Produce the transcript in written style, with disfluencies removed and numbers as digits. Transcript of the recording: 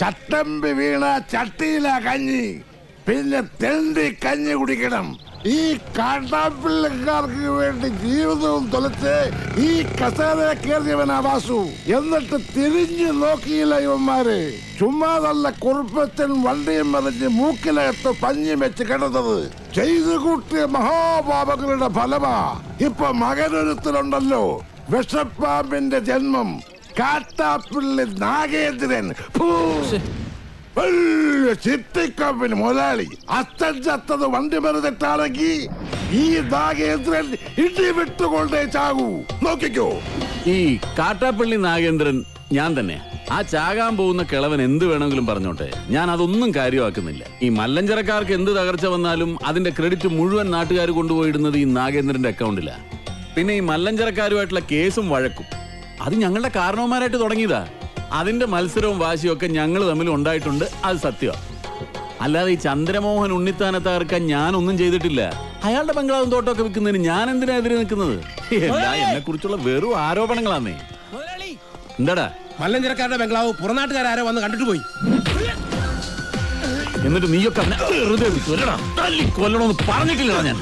ചട്ടമ്പി വീണ ചട്ടിയില കഞ്ഞി, പിന്നെ തെണ്ടി കഞ്ഞി കുടിക്കണം. ഈ കാട്ടാപ്പിള്ളക്കാർക്ക് വേണ്ടി ജീവിതവും തൊലച്ച് ഈ കസേര കയറിയവനാ വാസു. എന്നിട്ട് തിരിഞ്ഞു നോക്കിയില്ല ഇവന്മാര്. ചുമ്മാതല്ല കുറുപ്പച്ചൻ വണ്ടിയും മറിഞ്ഞ് മൂക്കിലകത്ത് പഞ്ഞി വെച്ച് കിടന്നത്. ചെയ്തു കൂട്ടിയ മഹാപാപങ്ങളുടെ ഫലമാ ഇപ്പൊ മകനൊരുത്തരുണ്ടല്ലോ, വിഷപ്പാമ്പിന്റെ ജന്മം, കാട്ടാപ്പിള്ളി നാഗേന്ദ്രൻ. ചിട്ടിക്കമ്പിന് മുതലാളി. അച്ഛൻ ചത്തത് വണ്ടി മരുന്നിട്ടാണെങ്കിൽ ഈ നാഗേന്ദ്രൻ ഇടി വിട്ടുകൊണ്ടേ ചാകൂ. നോക്കിക്കോ. ഈ കാട്ടാപ്പള്ളി നാഗേന്ദ്രൻ ഞാൻ തന്നെ. ആ ചാകാൻ പോകുന്ന കിളവൻ എന്ത് വേണമെങ്കിലും പറഞ്ഞോട്ടെ, ഞാൻ അതൊന്നും കാര്യമാക്കുന്നില്ല. ഈ മല്ലഞ്ചരക്കാർക്ക് എന്ത് തകർച്ച വന്നാലും അതിന്റെ ക്രെഡിറ്റ് മുഴുവൻ നാട്ടുകാർ കൊണ്ടുപോയിടുന്നത് ഈ നാഗേന്ദ്രന്റെ അക്കൗണ്ടിലാ. പിന്നെ ഈ മല്ലഞ്ചരക്കാരുമായിട്ടുള്ള കേസും വഴക്കും അത് ഞങ്ങളുടെ കാരണവന്മാരായിട്ട് തുടങ്ങിയതാ. അതിന്റെ മത്സരവും വാശിയും ഒക്കെ ഞങ്ങൾ തമ്മിൽ ഉണ്ടായിട്ടുണ്ട്, അത് സത്യമാണ്. അല്ലാതെ ഈ ചന്ദ്രമോഹൻ ഉണ്ണിത്താനെ തകർക്കാൻ ഞാനൊന്നും ചെയ്തിട്ടില്ല. അയാളുടെ ബംഗ്ലാവും തോട്ടമൊക്കെ വിൽക്കുന്നതിന് ഞാൻ എന്തിനാ എതിരെ നിൽക്കുന്നത്? എന്നെ കുറിച്ചുള്ള വെറും ആരോപണങ്ങളാന്നേ. എന്താടാ? മല്ലഞ്ചരക്കാരുടെ ബംഗ്ലാവ് പുറനാട്ടുകാരോ വന്ന് കണ്ടിട്ട് പോയി. എന്നിട്ട് നീയൊക്കെ വെറുതെ കൊല്ലണമെന്ന് പറഞ്ഞിട്ടില്ല ഞാൻ.